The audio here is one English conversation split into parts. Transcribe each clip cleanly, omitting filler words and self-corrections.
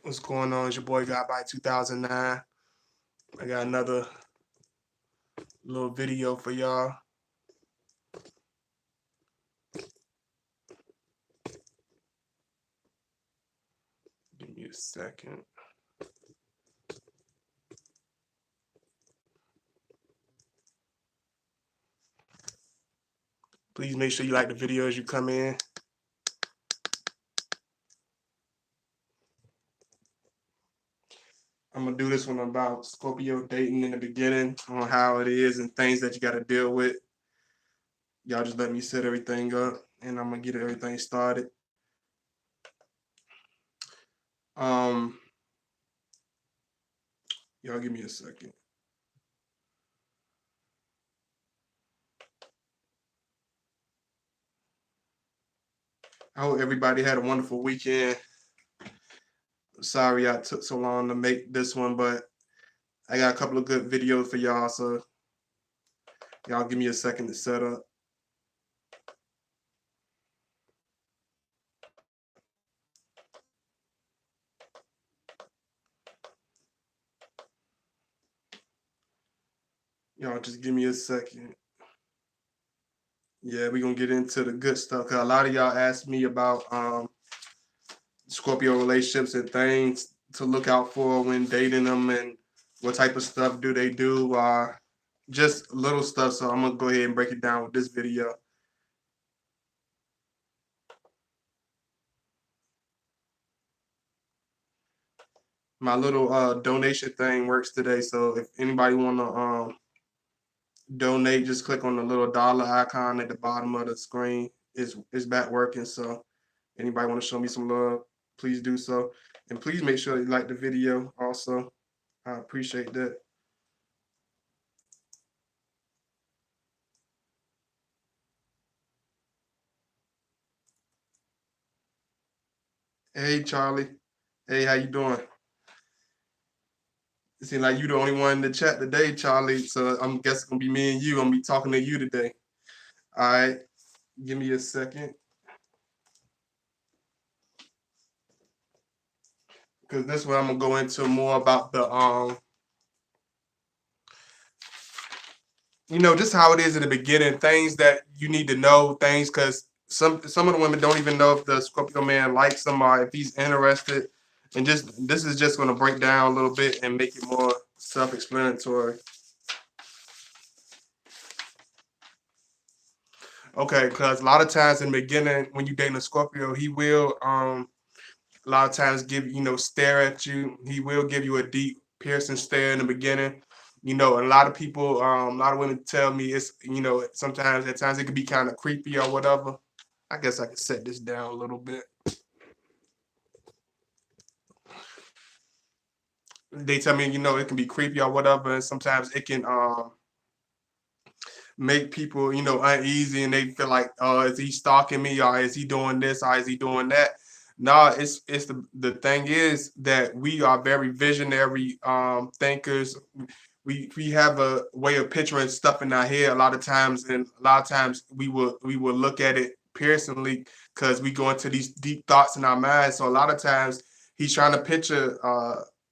What's going on? It's your boy Got by 2009. I got another little video for y'all. Give me a second. Please make sure you like the video as you come in. I'm gonna do this one about Scorpio dating in the beginning, on how it is and things that you gotta deal with. Y'all just let me set everything up and I'm gonna get everything started. Y'all give me a second. I hope everybody had a wonderful weekend. Sorry I took so long to make this one, but I got a couple of good videos for y'all, so y'all give me a second to set up. Y'all just give me a second. Yeah, we're gonna get into the good stuff, because a lot of y'all asked me about Scorpio relationships and things to look out for when dating them and what type of stuff do they do, just little stuff. So I'm gonna go ahead and break it down with this video. My little donation thing works today, so if anybody wanna donate, just click on the little dollar icon at the bottom of the screen. It's back working, so anybody want to show me some love, please do so. And please make sure you like the video also. I appreciate that. Hey Charlie. Hey, how you doing? It seems like you the only one in the chat today, Charlie. So I'm guessing it's gonna be me and you. I'm gonna be talking to you today. All right. Give me a second. Because this one I'm gonna go into more about the just how it is in the beginning, things that you need to know, things, because some of the women don't even know if the Scorpio man likes them or if he's interested. And just this is just going to break down a little bit and make it more self-explanatory. Okay, because a lot of times in the beginning, when you dating a Scorpio, he will a lot of times stare at you. He will give you a deep, piercing stare in the beginning. And a lot of people, a lot of women tell me it's, sometimes at times it could be kind of creepy or whatever. I guess I could set this down a little bit. They tell me, it can be creepy or whatever, and sometimes it can make people, uneasy, and they feel like, oh, is he stalking me, or is he doing this, or is he doing that? No, it's the thing is that we are very visionary thinkers. We have a way of picturing stuff in our head a lot of times, and a lot of times we will look at it piercingly because we go into these deep thoughts in our minds. So a lot of times he's trying to picture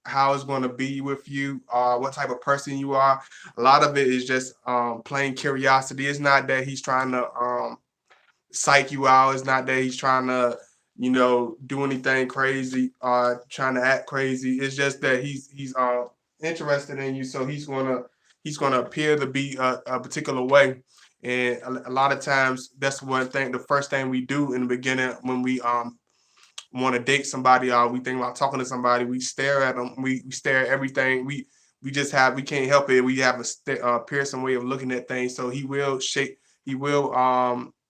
how it's going to be with you, what type of person you are. A lot of it is just plain curiosity. It's not that he's trying to psych you out. It's not that he's trying to do anything crazy, trying to act crazy. It's just that he's interested in you, so he's gonna appear to be a particular way. And a lot of times that's one thing, the first thing we do in the beginning when we want to date somebody, or we think about talking to somebody, we stare at them, we stare at everything. We can't help it. We have a piercing way of looking at things. So he will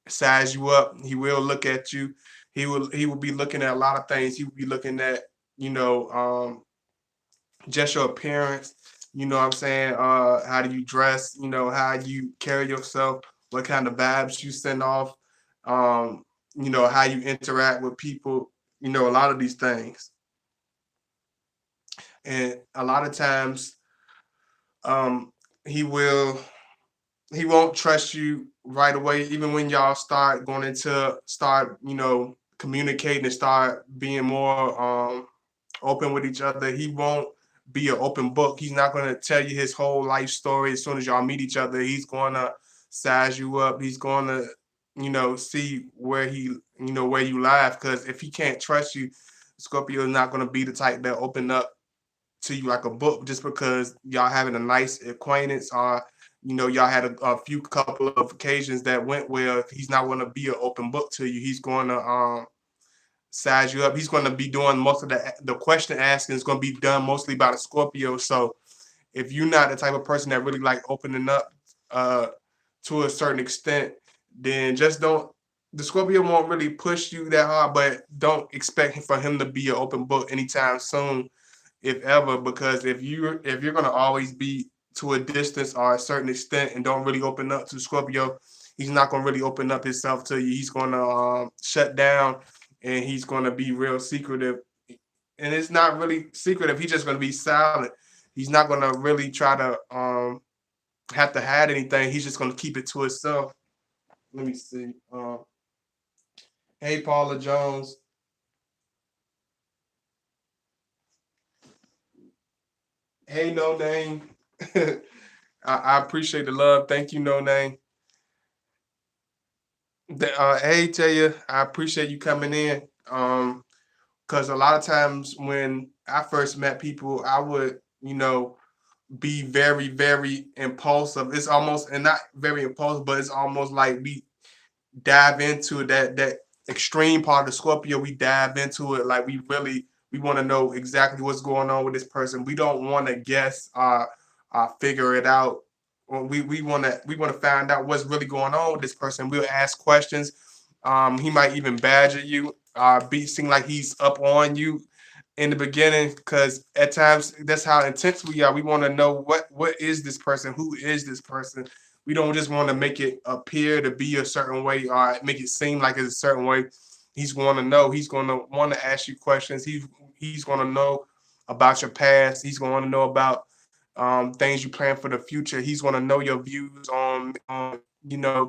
size you up. He will look at you. He will be looking at a lot of things. He will be looking at just your appearance. You know what I'm saying? How do you dress? How you carry yourself? What kind of vibes you send off? How you interact with people. A lot of these things. And a lot of times, he won't trust you right away, even when y'all start communicating and start being more open with each other. He won't be an open book. He's not going to tell you his whole life story as soon as y'all meet each other. He's going to size you up. He's going to, see where where you live. Because if he can't trust you, Scorpio is not going to be the type that open up to you like a book just because y'all having a nice acquaintance, or y'all had a few couple of occasions that went well. He's not going to be an open book to you. He's going to size you up. He's going to be doing most of the question asking is going to be done mostly by the Scorpio. So if you're not the type of person that really like opening up uh to a certain extent, then just don't. The Scorpio won't really push you that hard, but don't expect for him to be an open book anytime soon, if ever, because if you're gonna always be to a distance or a certain extent and don't really open up to Scorpio, he's not gonna really open up himself to you. He's gonna shut down, and he's gonna be real secretive. And it's not really secretive. He's just gonna be silent. He's not gonna really try to have to hide anything. He's just gonna keep it to himself. Let me see. Hey, Paula Jones. Hey, No Name. I appreciate the love. Thank you, No Name. Hey, tell you, I appreciate you coming in. Because a lot of times when I first met people, I would, be very, very impulsive. It's almost, and not very impulsive, but it's almost like we dive into that extreme part of Scorpio. We dive into it like we want to know exactly what's going on with this person. We don't want to guess figure it out. Well, we want to find out what's really going on with this person. We'll ask questions. He might even badger you, be seem like he's up on you in the beginning, because at times that's how intense we are. We want to know what is this person, who is this person. We don't just want to make it appear to be a certain way or make it seem like it's a certain way. He's going to know. He's going to want to ask you questions. He's going to know about your past. He's going to know about things you plan for the future. He's going to know your views on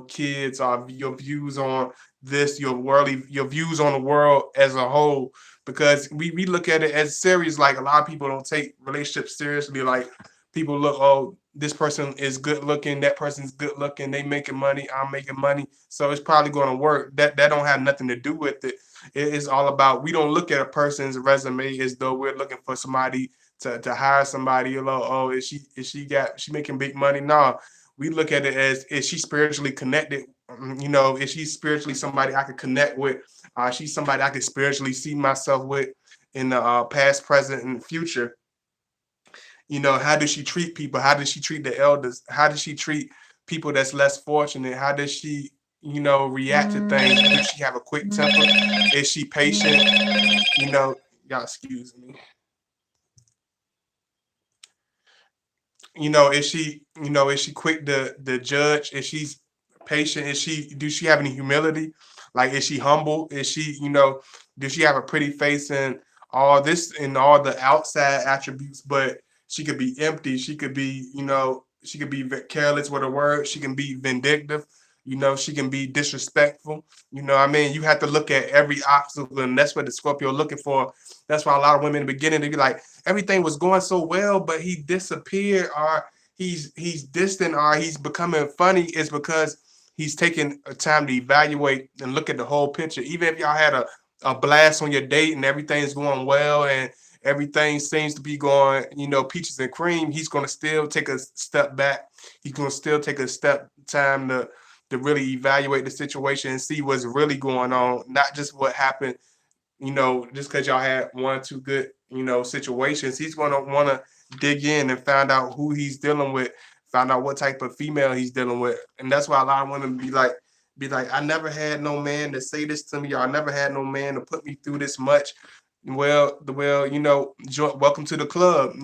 kids, or your views on this, your views on the world as a whole. Because we look at it as serious. Like, a lot of people don't take relationships seriously. Like, people look, oh, this person is good looking, that person's good looking, they making money, I'm making money, so it's probably going to work. That don't have nothing to do with it. It is all about, we don't look at a person's resume as though we're looking for somebody to hire somebody. Oh, is she making big money? No, we look at it as, is she spiritually connected? Is she spiritually somebody I could connect with? She's somebody I could spiritually see myself with in the past, present, and future. How does she treat people? How does she treat the elders? How does she treat people that's less fortunate? How does she, react to things? Does she have a quick temper? Is she patient? You know, y'all excuse me. Is she quick to judge? Is she patient? Do she have any humility? Like, is she humble? Is she, does she have a pretty face and all this and all the outside attributes, but she could be empty. She could be, she could be careless with her words. She can be vindictive. She can be disrespectful. What I mean, you have to look at every obstacle, and that's what the Scorpio looking for. That's why a lot of women in the beginning, they be like, everything was going so well, but he disappeared, or he's distant, or he's becoming funny, is because he's taking a time to evaluate and look at the whole picture. Even if y'all had a blast on your date and everything's going well and everything seems to be going, peaches and cream, he's gonna still take a step back. He's gonna still take a step time to really evaluate the situation and see what's really going on, not just what happened, just because y'all had one or two good, situations. He's going to want to dig in and find out who he's dealing with, find out what type of female he's dealing with. And that's why a lot of women be like, I never had no man to say this to me, or I never had no man to put me through this much. Well, welcome to the club.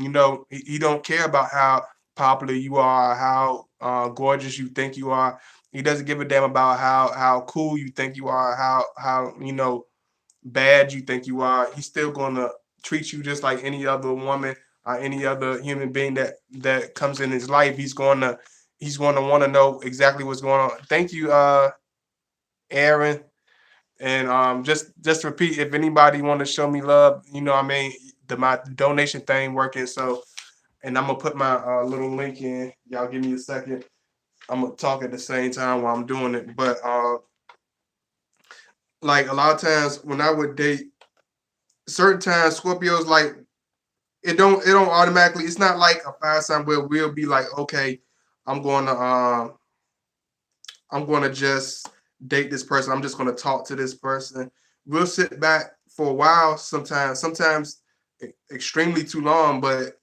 He don't care about how popular you are, how gorgeous you think you are. He doesn't give a damn about how cool you think you are, how bad you think you are. He's still gonna treat you just like any other woman or any other human being that comes in his life. He's gonna want to know exactly what's going on. Thank you, Aaron. And just repeat, if anybody want to show me love, what I mean, my donation thing working. So, and I'm gonna put my little link in. Y'all give me a second. I'm gonna talk at the same time while I'm doing it. But like a lot of times when I would date, certain times Scorpios like it don't automatically. It's not like a fire sign where we'll be like, okay, I'm going to I'm going to just date this person. I'm just going to talk to this person. We'll sit back for a while sometimes extremely too long, but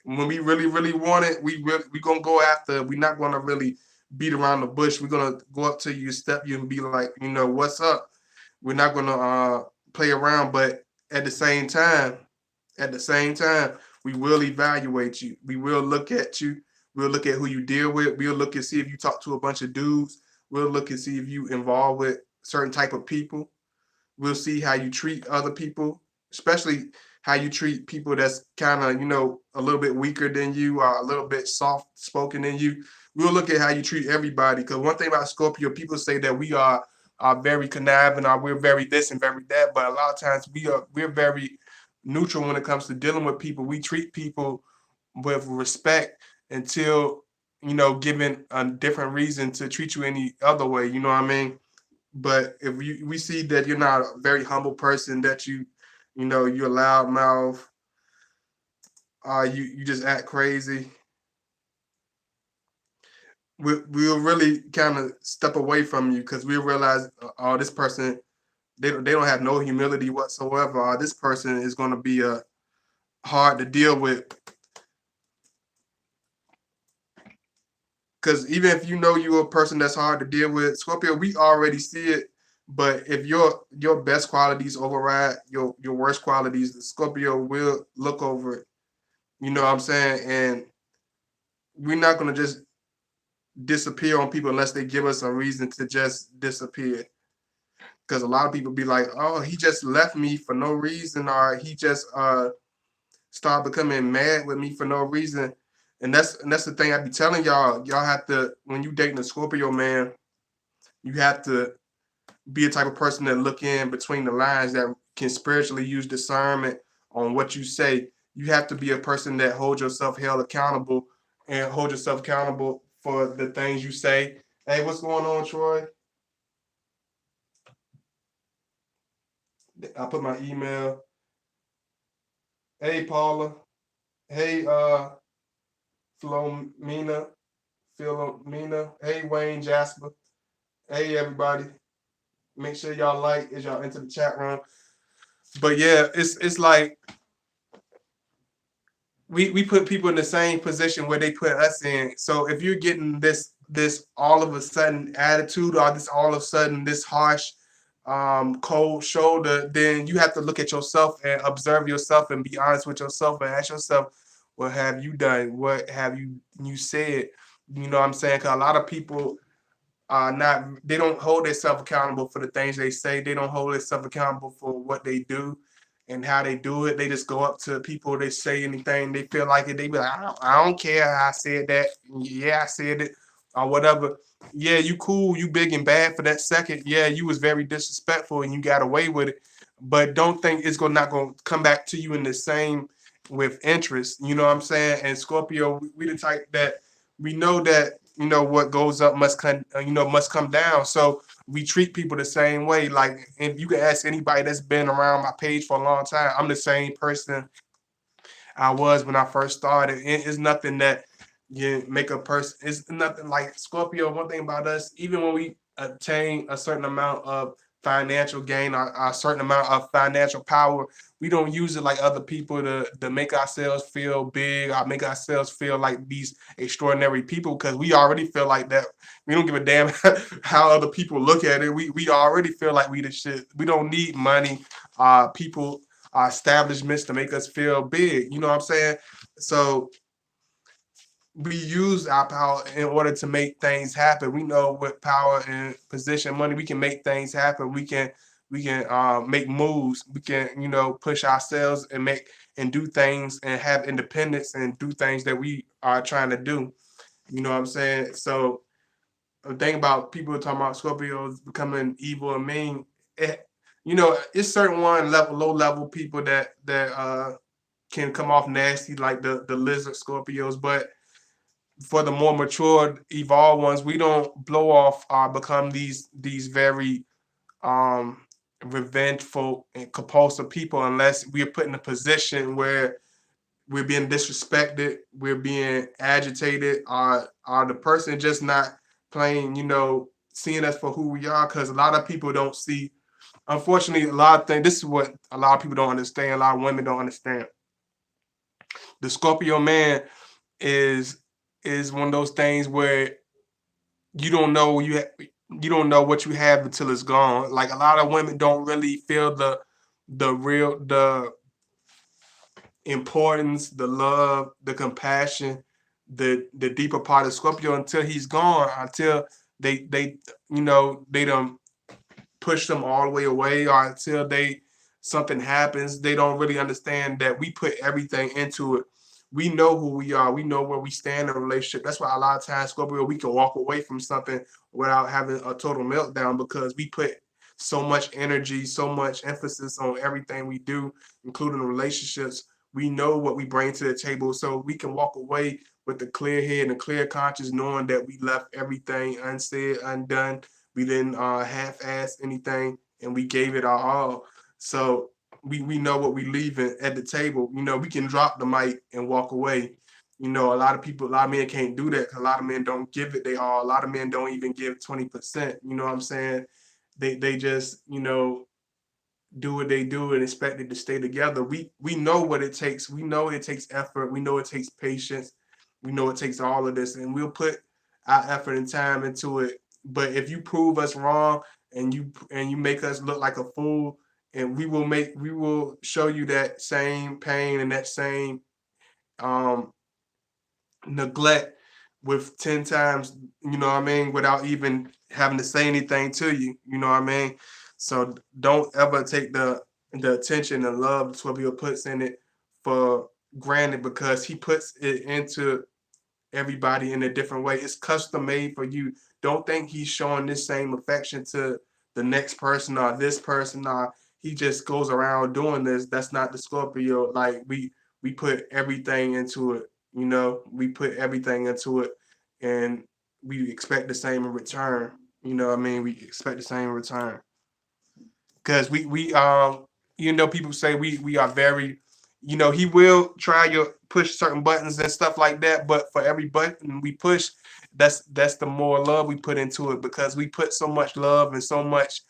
when we really, really want it, we gonna go after. We're not gonna really beat around the bush. We're gonna go up to you, step you, and be like, what's up? We're not gonna play around, but at the same time, at the same time, we will evaluate you. We will look at you. We'll look at who you deal with. We'll look and see if you talk to a bunch of dudes. We'll look and see if you involved with certain type of people. We'll see how you treat other people, especially how you treat people that's kind of, a little bit weaker than you or a little bit soft spoken than you. We'll look at how you treat everybody. Because one thing about Scorpio, people say that we are very conniving or we're very this and very that. But a lot of times we're very neutral when it comes to dealing with people. We treat people with respect until, given a different reason to treat you any other way. You know what I mean? But if we see that you're not a very humble person, that you're a loud mouth, you just act crazy, we'll really kind of step away from you because we'll realize, oh, this person, they don't have no humility whatsoever. This person is going to be hard to deal with. Because even if you're a person that's hard to deal with, Scorpio, we already see it. But if your best qualities override your worst qualities, the Scorpio will look over it. You know what I'm saying? And we're not gonna just disappear on people unless they give us a reason to just disappear. Because a lot of people be like, "Oh, he just left me for no reason," or he just start becoming mad with me for no reason. And that's the thing I be telling y'all. Y'all have to, when you dating a Scorpio man, you have to be a type of person that look in between the lines, that can spiritually use discernment on what you say. You have to be a person that holds yourself held accountable and hold yourself accountable for the things you say. Hey, what's going on, Troy? I put my email. Hey, Paula. Hey, Philomena. Philomena. Hey, Wayne Jasper. Hey, everybody. Make sure y'all like as y'all enter the chat room. But yeah, it's like we put people in the same position where they put us in. So if you're getting this all of a sudden attitude, or this all of a sudden this harsh cold shoulder, then you have to look at yourself and observe yourself and be honest with yourself and ask yourself, what have you done? What have you said? You know what I'm saying? Because a lot of people not they don't hold themselves accountable for the things they say. They don't hold themselves accountable for what they do and how they do it. They just go up to people, they say anything, they feel like it, they be like, I don't care how I said that. Yeah, I said it, or whatever. Yeah, you cool, you big and bad for that second. Yeah, you was very disrespectful and you got away with it. But don't think it's not gonna come back to you in the same with interest. You know what I'm saying? And Scorpio, we the type that we know that what goes up must come down. So we treat people the same way. Like, if you can ask anybody that's been around my page for a long time, I'm the same person I was when I first started. It's nothing that you make a person. It's nothing like Scorpio. One thing about us, even when we attain a certain amount of financial gain, or a certain amount of financial power, we don't use it like other people to make ourselves feel big or make ourselves feel like these extraordinary people, because we already feel like that. We don't give a damn how other people look at it. We already feel like we the shit. We don't need money, people, establishments to make us feel big. You know what I'm saying? So we use our power in order to make things happen. We know with power and position, money, we can make things happen. We can make moves. We can push ourselves and make and do things and have independence and do things that we are trying to do. You know what I'm saying? So the thing about people talking about Scorpios becoming evil and mean, it's certain one level, low level people that can come off nasty like the lizard Scorpios, but for the more mature, evolved ones, we don't blow off or become these very um revengeful and compulsive people unless we're put in a position where we're being disrespected, we're being agitated, or the person just not playing, seeing us for who we are. Because a lot of people don't see, unfortunately, a lot of things. This is what a lot of people don't understand. A lot of women don't understand. The Scorpio man is is one of those things where you don't know you don't know what you have until it's gone. Like a lot of women don't really feel the importance, the love, the compassion, the deeper part of Scorpio until he's gone, until they they don't push them all the way away, or until something happens. They don't really understand that we put everything into it. We know who we are. We know where we stand in a relationship. That's why a lot of times, Scorpio, we can walk away from something without having a total meltdown because we put so much energy, so much emphasis on everything we do, including relationships. We know what we bring to the table, so we can walk away with a clear head and a clear conscience, knowing that we left everything unsaid, undone. We didn't half-ass anything, and we gave it our all. So we know what we leaving at the table. We can drop the mic and walk away. A lot of people, a lot of men can't do that. A lot of men don't give it they all. A lot of men don't even give 20%. You know what I'm saying? They just do what they do and expect it to stay together. We know what it takes. We know it takes effort. We know it takes patience. We know it takes all of this, and we'll put our effort and time into it. But if you prove us wrong and you make us look like a fool, and we will show you that same pain and that same um neglect with 10 times, what I mean, without even having to say anything to you, you know what I mean? So don't ever take the attention and love that Scorpio puts in it for granted, because he puts it into everybody in a different way. It's custom made for you. Don't think he's showing this same affection to the next person or this person, or he just goes around doing this. That's not the Scorpio. Like we put everything into it. We put everything into it, and we expect the same in return. You know what I mean? We expect the same in return because people say we are very, he will try to push certain buttons and stuff like that, but for every button we push, that's the more love we put into it, because we put so much love and so much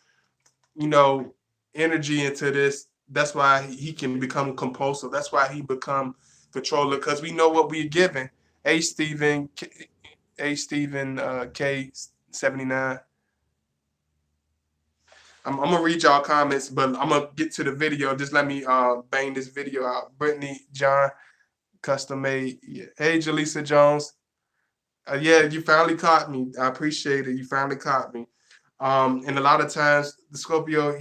you know energy into this. That's why he can become compulsive. That's why he become controller, because we know what we're given. Hey Stephen, K79. I'm gonna read y'all comments, but I'm gonna get to the video. Just let me bang this video out. Brittany John, custom made. Yeah. Hey Jaleesa Jones. Yeah, you finally caught me. I appreciate it. You finally caught me. And a lot of times the Scorpio,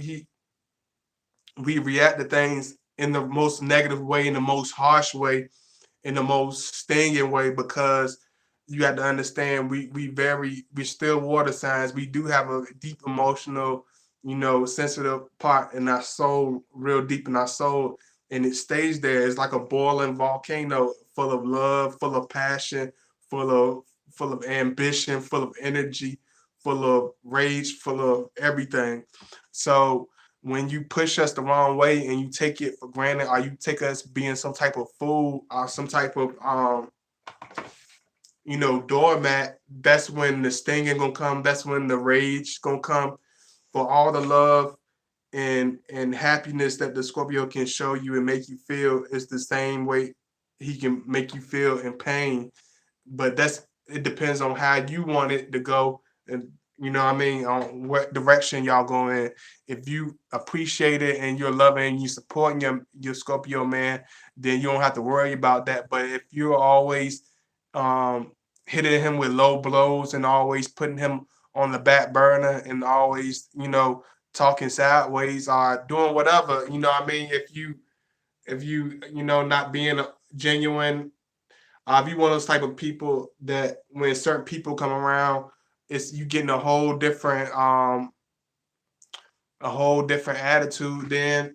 we react to things in the most negative way, in the most harsh way, in the most stinging way, because you have to understand we're still water signs. We do have a deep emotional, sensitive part in our soul, real deep in our soul, and it stays there. It's like a boiling volcano, full of love, full of passion, full of ambition, full of energy, full of rage, full of everything. So when you push us the wrong way and you take it for granted, or you take us being some type of fool or some type of doormat, that's when the stinging gonna come. That's when the rage gonna come. For all the love and happiness that the Scorpio can show you and make you feel, is the same way he can make you feel in pain. But it depends on how you want it to go, and what I mean, on what direction y'all going in. If you appreciate it and you're loving, you supporting your Scorpio man, then you don't have to worry about that. But if you're always um hitting him with low blows and always putting him on the back burner and always talking sideways or doing whatever, what I mean, if you not being a genuine, if you one of those type of people that when certain people come around, it's you getting a whole different attitude, then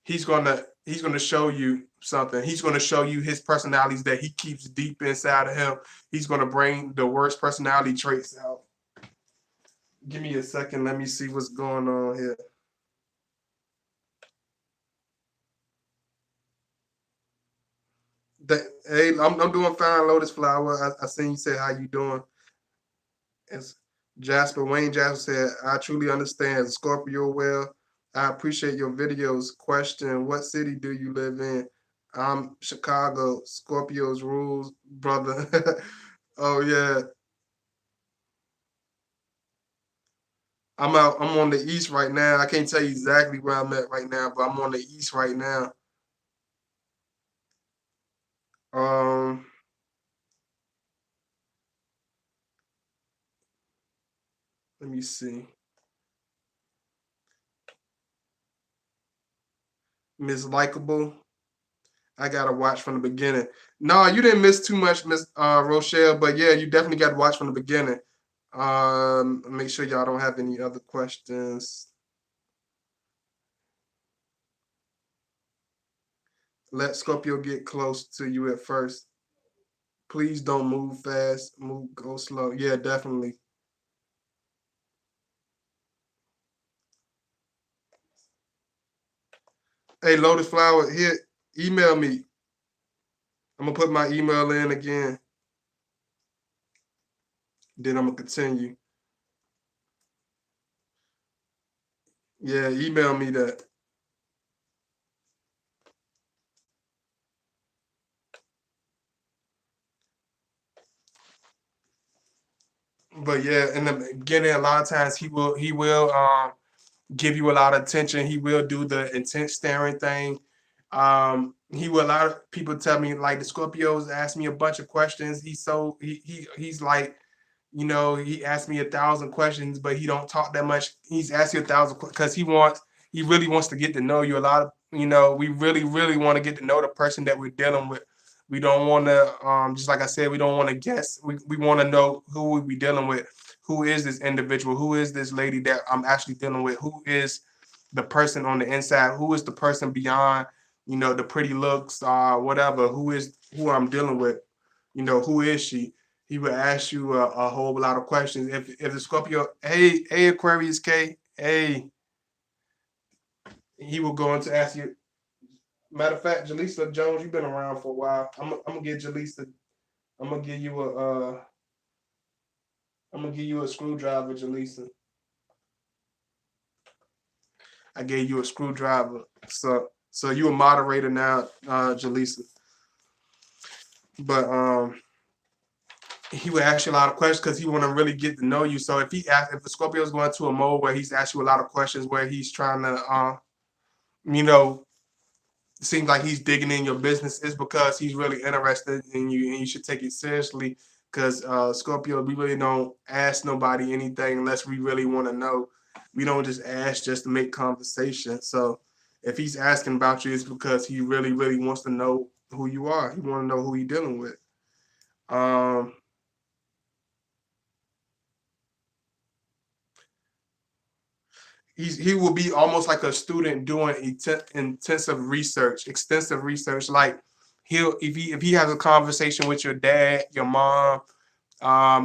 he's gonna He's going to show you something. He's going to show you his personalities that he keeps deep inside of him. He's going to bring the worst personality traits out. Give me a second. Let me see what's going on here. Hey, I'm doing fine, Lotus Flower. I seen you say how you doing. It's Jasper Wayne Jasper said, I truly understand Scorpio well. I appreciate your videos. Question: what city do you live in? I'm Chicago. Scorpio's rules, brother. Oh yeah. I'm on the east right now. I can't tell you exactly where I'm at right now, but I'm on the east right now. Um, let me see. Miss Likeable. I gotta watch from the beginning. No, you didn't miss too much, Miss Rochelle, but yeah, you definitely got to watch from the beginning. Make sure y'all don't have any other questions. Let Scorpio get close to you at first. Please don't move fast. Go slow. Yeah, definitely. Hey, Lotus Flower, here, email me. I'm gonna put my email in again. Then I'm gonna continue. Yeah, email me that. But yeah, in the beginning, a lot of times he will give you a lot of attention. He will do the intense staring thing. He will. A lot of people tell me like the Scorpios ask me a bunch of questions. He's like, he asked me 1,000 questions, but he don't talk that much. He's asked you 1,000 because he really wants to get to know you. A lot of we really really want to get to know the person that we're dealing with. We don't want to just like I said, we don't want to guess. We want to know who we dealing with. Who is this individual? Who is this lady that I'm actually dealing with? Who is the person on the inside? Who is the person beyond the pretty looks, whatever? Who I'm dealing with? Who is she? He would ask you a whole lot of questions. If the Scorpio, hey Aquarius K, hey, he will go into ask you. Matter of fact, Jaleesa Jones, you've been around for a while. I'm gonna get Jaleesa. I'm gonna give you a screwdriver, Jaleesa. I gave you a screwdriver. So you a moderator now, Jaleesa. But he would ask you a lot of questions because he want to really get to know you. So if if the Scorpio's going to a mode where he's asked you a lot of questions, where he's trying to, you know, it seems like he's digging in your business, is because he's really interested in you, and you should take it seriously. Because Scorpio, we really don't ask nobody anything unless we really want to know. We don't just ask just to make conversation. So if he's asking about you, it's because he really, really wants to know who you are. He want to know who he's dealing with. Um, he will be almost like a student doing intensive research, extensive research. Like if he has a conversation with your dad, your mom,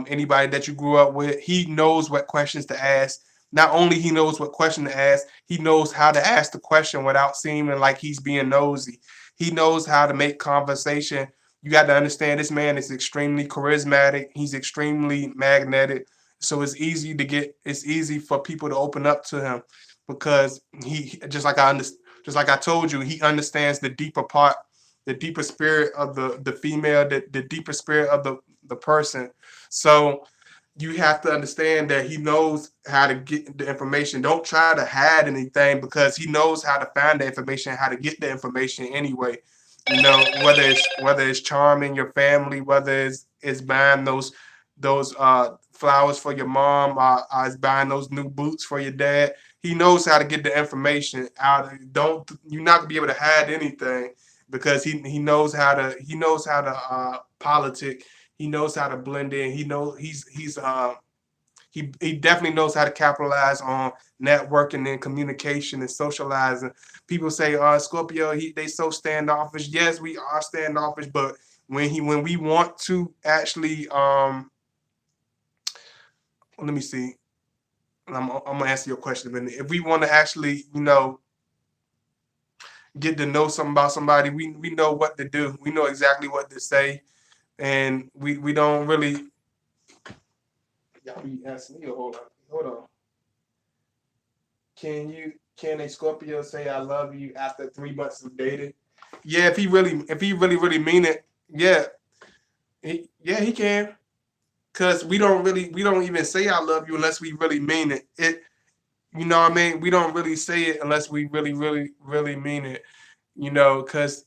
anybody that you grew up with, he knows what questions to ask. Not only he knows what question to ask, he knows how to ask the question without seeming like he's being nosy. He knows how to make conversation. You got to understand this man is extremely charismatic. He's extremely magnetic. So it's easy for people to open up to him because he just like I told you, he understands the deeper part, the deeper spirit of the female, the deeper spirit of the person. So you have to understand that he knows how to get the information. Don't try to hide anything because he knows how to find the information, how to get the information anyway. Whether it's charming your family, whether it's buying those flowers for your mom, is buying those new boots for your dad. He knows how to get the information out. Don't You're not gonna be able to hide anything because he knows how to politic. He knows how to blend in. He knows He definitely knows how to capitalize on networking and communication and socializing. People say, Scorpio, they so standoffish. Yes, we are standoffish, but when we want to actually let me see. I'm gonna answer your question, but if we want to actually, get to know something about somebody, we know what to do. We know exactly what to say, and we don't really. Y'all be asking me, hold on. Can a Scorpio say I love you after 3 months of dating? Yeah, if he really mean it, yeah, he can. Cause we don't even say I love you unless we really mean it. You know what I mean? We don't really say it unless we really mean it. Cause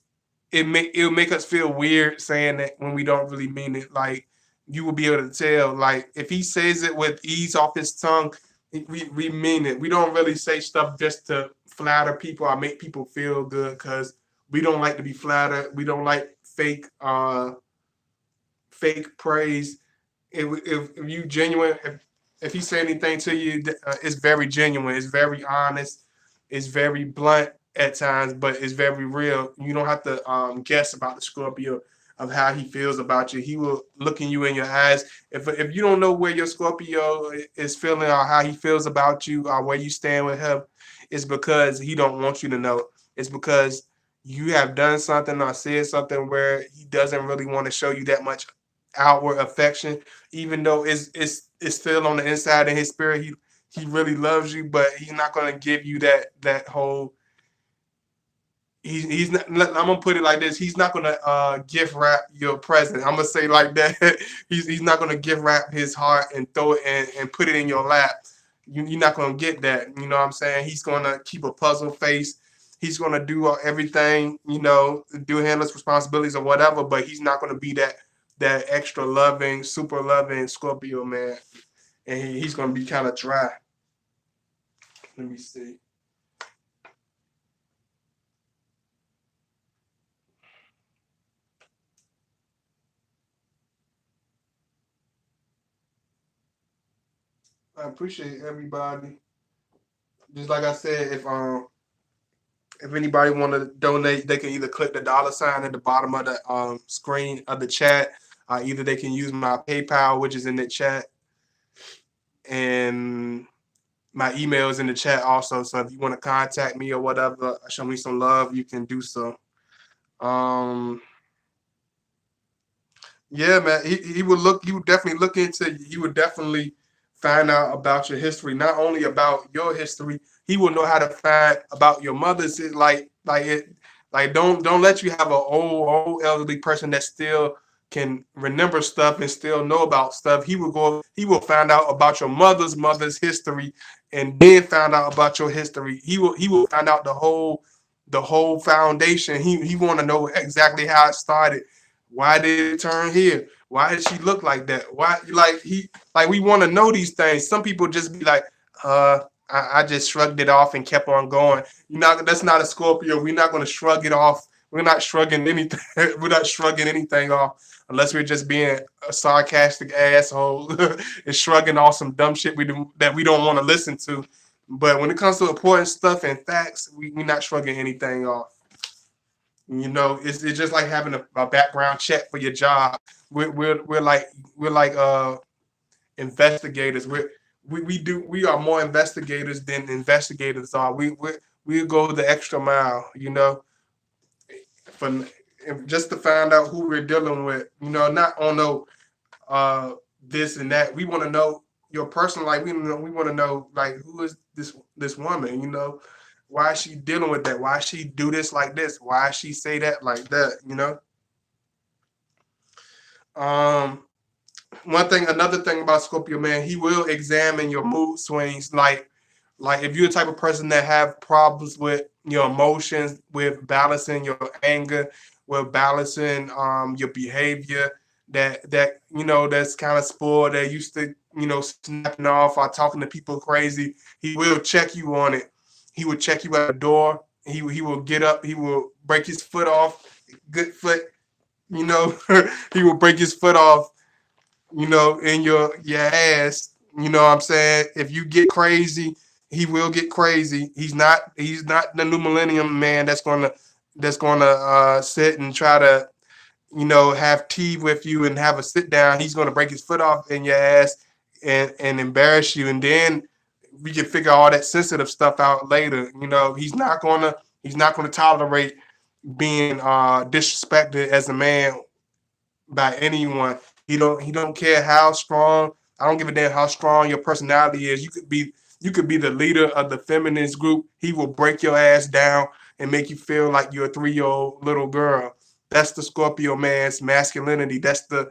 it'll make us feel weird saying that when we don't really mean it. Like you will be able to tell. Like if he says it with ease off his tongue, we mean it. We don't really say stuff just to flatter people or make people feel good because we don't like to be flattered. We don't like fake praise. If you genuine, if he say anything to you, it's very genuine. It's very honest. It's very blunt at times, but it's very real. You don't have to guess about the Scorpio of how he feels about you. He will look in you in your eyes. If you don't know where your Scorpio is feeling or how he feels about you or where you stand with him, it's because he don't want you to know. It's because you have done something or said something where he doesn't really want to show you that much outward affection, even though it's still on the inside in his spirit. He really loves you, but he's not gonna give you that whole. He's not. I'm gonna put it like this. He's not gonna gift wrap your present. I'm gonna say like that. He's not gonna gift wrap his heart and throw it and put it in your lap. You're not gonna get that. You know what I'm saying? He's gonna keep a puzzle face. He's gonna do everything. Do handle his responsibilities or whatever. But he's not gonna be that extra loving, super loving Scorpio man. And he's gonna be kind of dry. Let me see. I appreciate everybody. Just like I said, if anybody want to donate, they can either click the dollar sign at the bottom of the screen of the chat. Either they can use my PayPal, which is in the chat, and my email is in the chat also. So if you want to contact me or whatever, show me some love, you can do so. Um, Yeah, man. He would definitely look into you. He would definitely find out about your history, not only about your history. He will know how to find about your mother's. Don't let you have an old elderly person that still can remember stuff and still know about stuff. He will find out about your mother's history and then find out about your history. He will find out the whole foundation. He want to know exactly how it started. Why did it turn here? Why did she look like that? Why we want to know these things. Some people just be like, I just shrugged it off and kept on going. That's not a Scorpio. We're not gonna shrug it off. We're not shrugging anything. We're not shrugging anything off unless we're just being a sarcastic asshole and shrugging off some dumb shit that we don't want to listen to. But when it comes to important stuff and facts, we're not shrugging anything off. It's just like having a background check for your job. We're like investigators. We are more investigators than investigators are. We go the extra mile, for just to find out who we're dealing with. Not on no this and that. We want to know your personal life. We want to know like who is this woman. Why is she dealing with that? Why she do this like this? Why she say that like that? Um, another thing about Scorpio, man, he will examine your mood swings. Like if you're the type of person that have problems with your emotions, with balancing your anger, with balancing your behavior, that's kind of spoiled, that used to snapping off or talking to people crazy. He will check you on it. He will check you at the door. He will get up. He will break his foot off. Good foot. He will break his foot off in your ass, You know what I'm saying? If you get crazy, he will get crazy. He's not the new millennium man that's gonna sit and try to, have tea with you and have a sit down. He's gonna break his foot off in your ass and embarrass you, and then we can figure all that sensitive stuff out later. He's not gonna tolerate being disrespected as a man by anyone. He don't care how strong. I don't give a damn how strong your personality is. You could be the leader of the feminist group. He will break your ass down and make you feel like you're a 3-year-old little girl. That's the Scorpio man's masculinity. That's the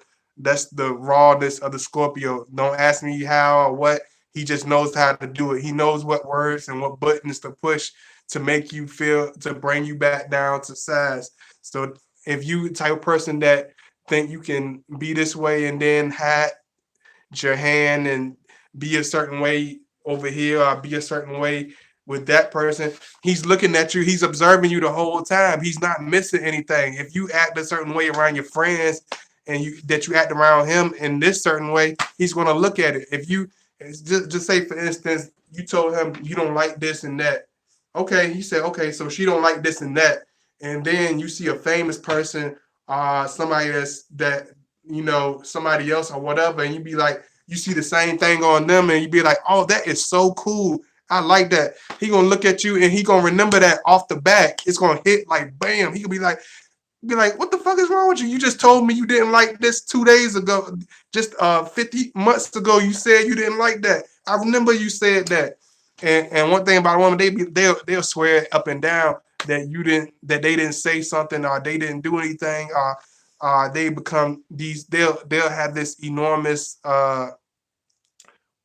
rawness of the Scorpio. Don't ask me how or what. He just knows how to do it. He knows what words and what buttons to push to make you feel to bring you back down to size. So if you the type of person that think you can be this way and then hide your hand and be a certain way over here or be a certain way with that person. He's looking at you, he's observing you the whole time. He's not missing anything. If you act a certain way around your friends and you act around him in this certain way, he's gonna look at it. If you just say for instance, you told him you don't like this and that. Okay, he said, okay, so she don't like this and that. And then you see a famous person, somebody somebody else or whatever, and you be like, you see the same thing on them, and you be like, oh, that is so cool. I like that. He gonna look at you and he gonna remember that off the back. It's gonna hit like bam. He could be like, what the fuck is wrong with you? You just told me you didn't like this 2 days ago. Just 50 months ago, you said you didn't like that. I remember you said that. And one thing about a woman, they'll swear up and down that they didn't say something or they didn't do anything or they become they'll have this enormous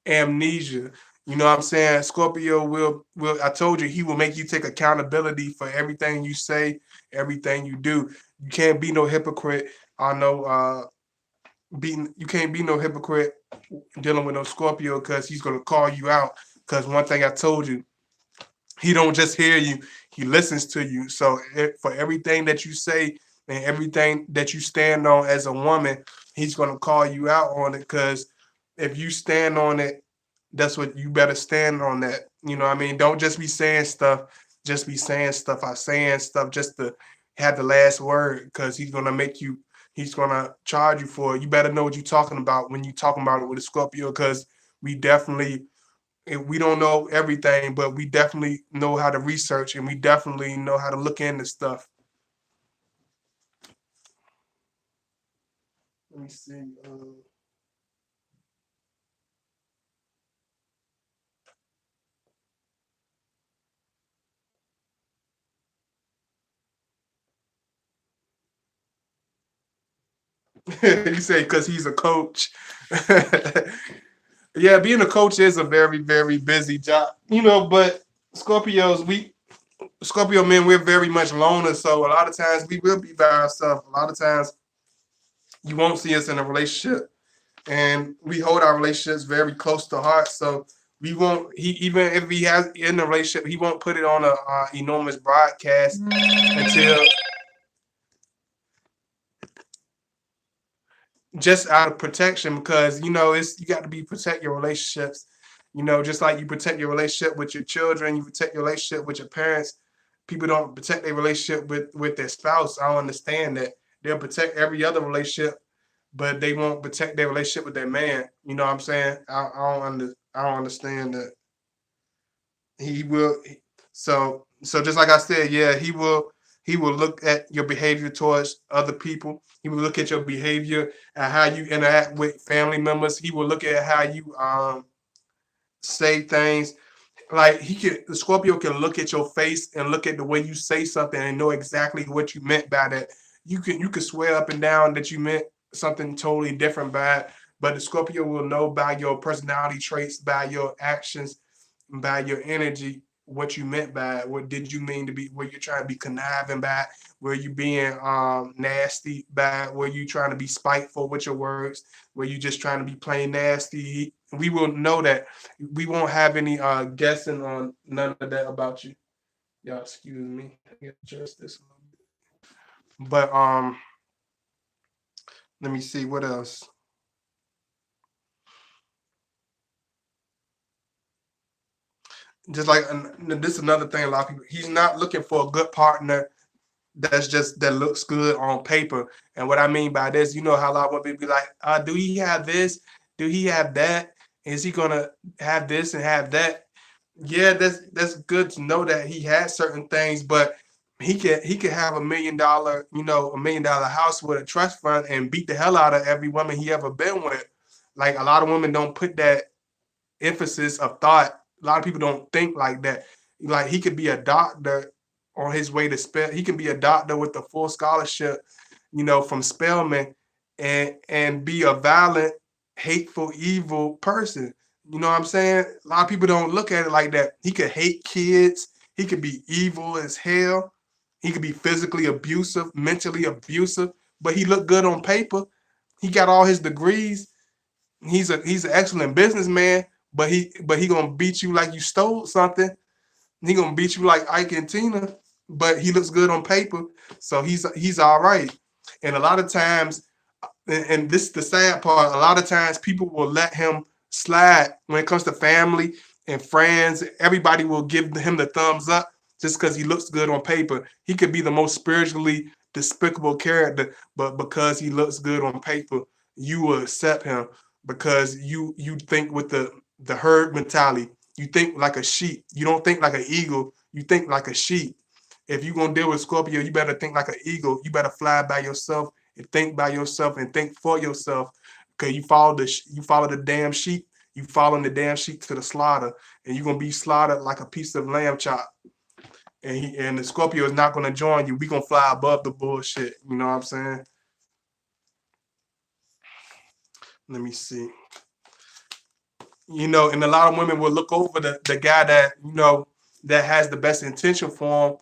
amnesia. You know what I'm saying? Scorpio will I told you he will make you take accountability for everything you say, everything you do. You can't be no hypocrite. I know beating you can't be no hypocrite dealing with no Scorpio because he's gonna call you out. Because one thing I told you, he don't just hear you, he listens to you. So for everything that you say and everything that you stand on as a woman, he's going to call you out on it because if you stand on it, that's what you better stand on that. You know what I mean? Don't just be saying stuff, just be saying stuff or saying stuff just to have the last word because he's going to charge you for it. You better know what you're talking about when you're talking about it with a Scorpio because we definitely we don't know everything, but we definitely know how to research and we definitely know how to look into stuff. Let me see. You say because he's a coach. Yeah, being a coach is a very, very busy job, but Scorpios, Scorpio men, we're very much loners. So a lot of times we will be by ourselves. A lot of times you won't see us in a relationship and we hold our relationships very close to heart. So we won't. He even if he has in a relationship, he won't put it on a enormous broadcast until just out of protection because it's you got to be protect your relationships. Just like you protect your relationship with your children, you protect your relationship with your parents. People don't protect their relationship with their spouse. I don't understand that. They'll protect every other relationship, but they won't protect their relationship with their man. You know what I'm saying? I don't understand that. He will. So just like I said, yeah, he will look at your behavior towards other people. He will look at your behavior and how you interact with family members. He will look at how you say things. Like the Scorpio can look at your face and look at the way you say something and know exactly what you meant by that. You could swear up and down that you meant something totally different by it, but the Scorpio will know by your personality traits, by your actions, by your energy, what you meant by it. What did you mean to be? Were you trying to be conniving by it? Were you being nasty by it? Were you trying to be spiteful with your words? Were you just trying to be plain nasty? We will know that. We won't have any guessing on none of that about you. Y'all, excuse me. I gotta adjust this a little bit. But let me see what else. just like this is another thing. A lot of people, he's not looking for a good partner that looks good on paper. And what I mean by this, you know how a lot of women be like, do he have this? Do he have that? Is he gonna have this and have that? Yeah, that's good to know that he has certain things, but he could have $1 million, $1 million house with a trust fund and beat the hell out of every woman he ever been with. Like a lot of women don't put that emphasis of thought. A lot of people don't think like that. Like he could be a doctor on his way to spell. He can be a doctor with a full scholarship, from Spelman, and be a violent, hateful, evil person. You know what I'm saying? A lot of people don't look at it like that. He could hate kids. He could be evil as hell. He could be physically abusive, mentally abusive, but he looked good on paper. He got all his degrees. He's an excellent businessman, but he gonna beat you like you stole something. He gonna beat you like Ike and Tina, but he looks good on paper, so he's all right. And a lot of times, and this is the sad part, a lot of times people will let him slide when it comes to family and friends. Everybody will give him the thumbs up just because he looks good on paper. He could be the most spiritually despicable character, but because he looks good on paper, you will accept him because you think with the herd mentality. You think like a sheep. You don't think like an eagle. You think like a sheep. If you're gonna deal with Scorpio, you better think like an eagle. You better fly by yourself and think by yourself and think for yourself. Cause you follow the damn sheep. You following the damn sheep to the slaughter, and you're gonna be slaughtered like a piece of lamb chop. And the Scorpio is not gonna join you. We gonna fly above the bullshit. You know what I'm saying? Let me see. And a lot of women will look over the guy that that has the best intention for him,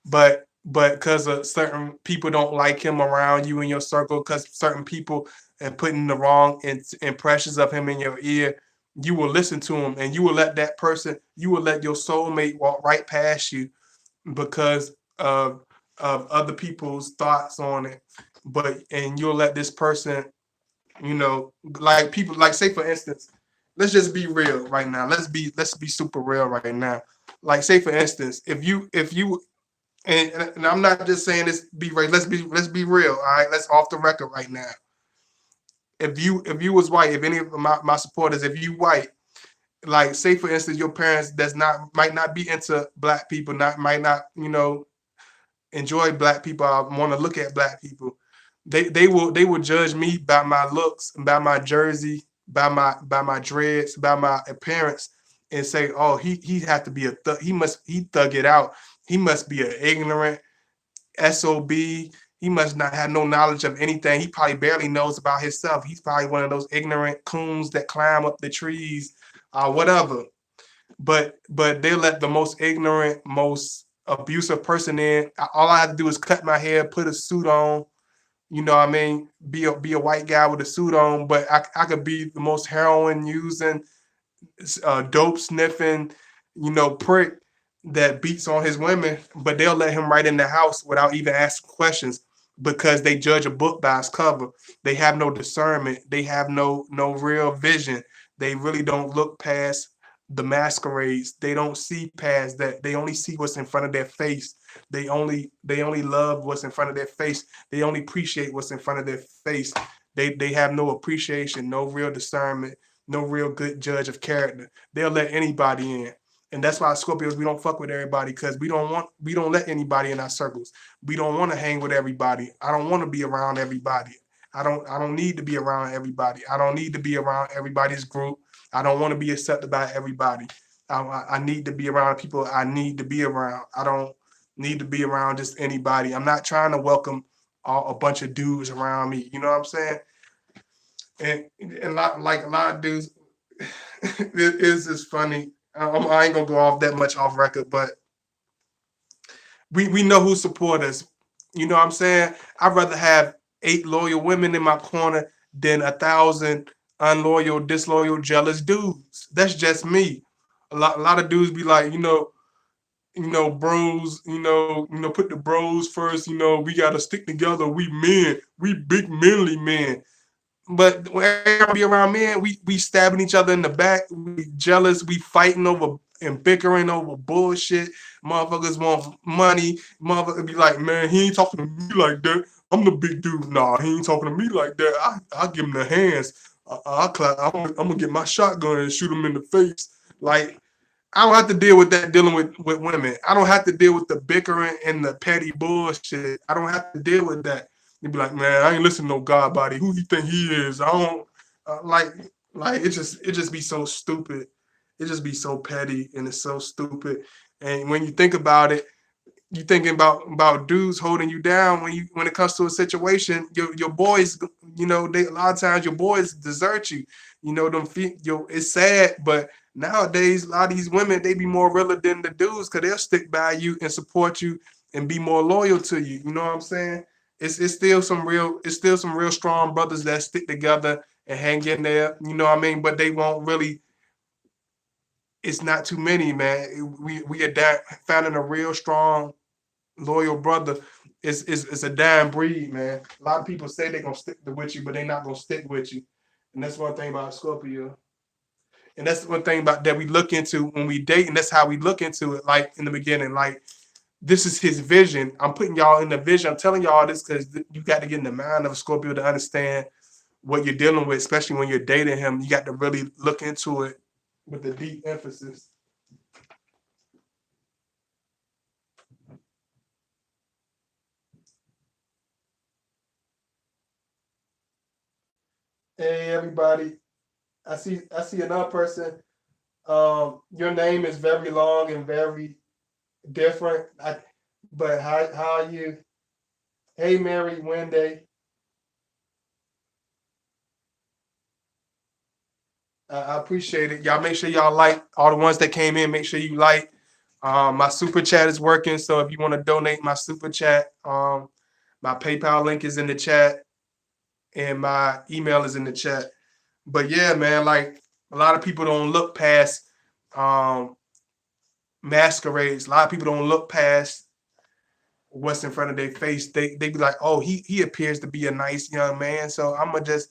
but because of certain people don't like him around you in your circle, because certain people and putting the wrong impressions of him in your ear, you will listen to him and you will let that person, you will let your soulmate walk right past you because of other people's thoughts on it. And you'll let this person, like people, like say for instance, let's just be real right now. Let's be super real right now. Like say for instance, if you and I'm not just saying this be right. Let's be real. All right, let's off the record right now. If you was white, if any of my supporters, if you white, like say for instance, your parents does not might not be into black people, not might not enjoy black people, I want to look at black people. They will judge me by my looks, by my jersey, by my dreads, by my appearance, and say, oh, he has to be a thug. He thug it out. He must be an ignorant SOB. He must not have no knowledge of anything. He probably barely knows about himself. He's probably one of those ignorant coons that climb up the trees, whatever. But they let the most ignorant, most abusive person in. All I have to do is cut my hair, put a suit on. You know what I mean? Be a white guy with a suit on, but I could be the most heroin using, dope sniffing, prick that beats on his women, but they'll let him right in the house without even asking questions because they judge a book by its cover. They have no discernment. They have no real vision. They really don't look past the masquerades. They don't see past that. They only see what's in front of their face. They only love what's in front of their face. They only appreciate what's in front of their face. They have no appreciation, no real discernment, no real good judge of character. They'll let anybody in. And that's why Scorpios, we don't fuck with everybody because we don't let anybody in our circles. We don't want to hang with everybody. I don't want to be around everybody. I don't need to be around everybody. I don't need to be around everybody's group. I don't want to be accepted by everybody. I need to be around people I need to be around. I don't need to be around just anybody. I'm not trying to welcome a bunch of dudes around me. You know what I'm saying? And like a lot of dudes, it is just funny. I ain't gonna go off that much off record, but we know who support us. You know what I'm saying? I'd rather have 8 loyal women in my corner than 1,000 unloyal, disloyal, jealous dudes. That's just me. A lot of dudes be like, bros, put the bros first. We gotta stick together. We men, we big manly men. But when everybody be around men, we stabbing each other in the back. We jealous. We fighting over and bickering over bullshit. Motherfuckers want money. Motherfuckers be like, man, he ain't talking to me like that. I'm the big dude. Nah, he ain't talking to me like that. I give him the hands. I'm gonna get my shotgun and shoot him in the face. Like, I don't have to deal with that dealing with women. I don't have to deal with the bickering and the petty bullshit. I don't have to deal with that. You be like, man, I ain't listening to no God body. Who he think he is? I don't like it just be so stupid. It just be so petty and it's so stupid. And when you think about it, you thinking about dudes holding you down when it comes to a situation. Your boys, they a lot of times your boys desert you. It's sad, but nowadays a lot of these women they be more realer than the dudes because they'll stick by you and support you and be more loyal to you. You know what I'm saying? It's still some real strong brothers that stick together and hang in there. You know what I mean? But they won't really. It's not too many, man. We are finding a real strong loyal brother is a dying breed, man. A lot of people say they're gonna stick with you, but they're not gonna stick with you. And that's one thing about Scorpio. And that's one thing about that we look into when we date, and that's how we look into it, like in the beginning. Like, this is his vision. I'm putting y'all in the vision. I'm telling y'all this because you got to get in the mind of a Scorpio to understand what you're dealing with, especially when you're dating him. You got to really look into it with a deep emphasis. Hey everybody. I see another person. Your name is very long and very different. But how are you? Hey, Mary Wendy. I appreciate it. Y'all make sure y'all like all the ones that came in. Make sure you like. My super chat is working, so if you want to donate my super chat, my PayPal link is in the chat and my email is in the chat. But yeah, man, like a lot of people don't look past um, masquerades. A lot of people don't look past what's in front of their face. They be like, oh, he appears to be a nice young man, so I'm gonna just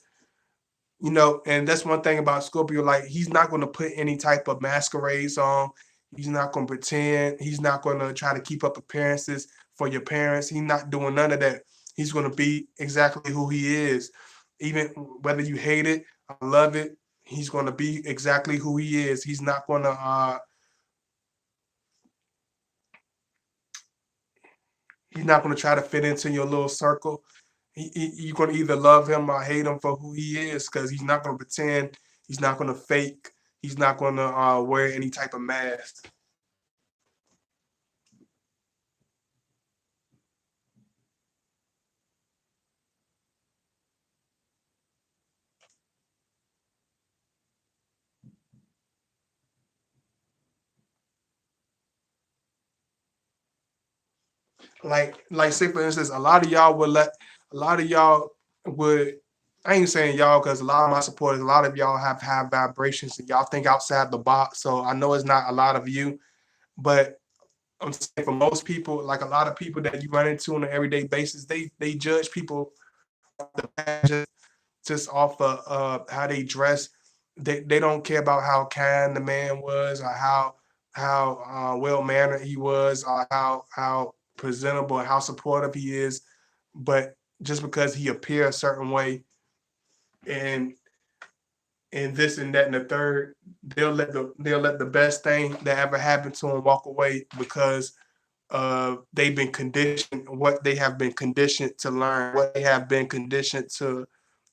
and that's one thing about Scorpio. Like, he's not gonna put any type of masquerades on. He's not gonna pretend. He's not gonna try to keep up appearances for your parents. He's not doing none of that. He's gonna be exactly who he is, even whether you hate it or love it. He's gonna be exactly who he is. He's not gonna try to fit into your little circle. You're gonna either love him or hate him for who he is, because he's not gonna pretend. He's not gonna fake. He's not gonna wear any type of mask. Like say for instance, a lot of y'all would. I ain't saying y'all because a lot of my supporters, a lot of y'all have high vibrations and y'all think outside the box. So I know it's not a lot of you, but I'm saying for most people, like a lot of people that you run into on an everyday basis, they judge people just off of how they dress. They don't care about how kind the man was or how well mannered he was or how presentable and how supportive he is. But just because he appear a certain way and this and that and the third, they'll let the best thing that ever happened to him walk away because they've been conditioned what they have been conditioned to learn, what they have been conditioned to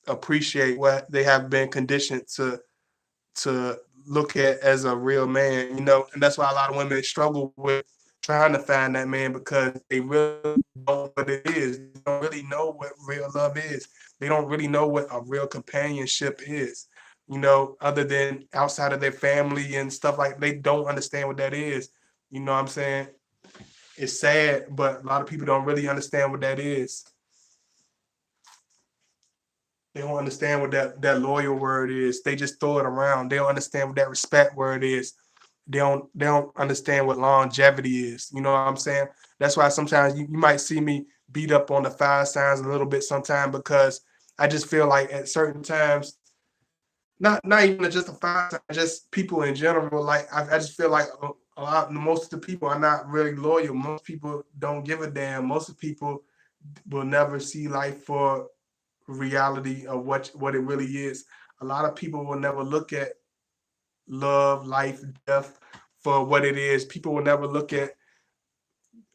appreciate, what they have been conditioned to look at as a real man, and that's why a lot of women struggle with trying to find that man because they really don't know what it is. They don't really know what real love is. They don't really know what a real companionship is. Other than outside of their family and stuff, like they don't understand what that is. You know what I'm saying? It's sad, but a lot of people don't really understand what that is. They don't understand what that loyal word is. They just throw it around. They don't understand what that respect word is. They don't understand what longevity is. You know what I'm saying? That's why sometimes you might see me beat up on the fire signs a little bit sometimes because I just feel like at certain times not even just a 5 time, just people in general. Like I just feel like a lot, most of the people are not really loyal. Most people don't give a damn. Most of the people will never see life for reality of what it really is. A lot of people will never look at love, life, death for what it is. People will never look at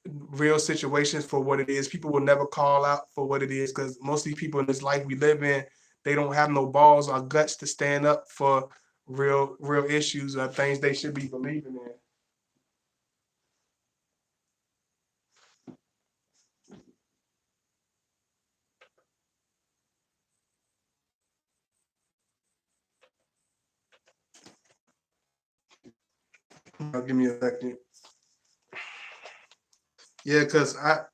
real situations for what it is. People will never call out for what it is because most of these people in this life we live in, they don't have no balls or guts to stand up for real issues or things they should be believing in. Give me a second. Yeah, because I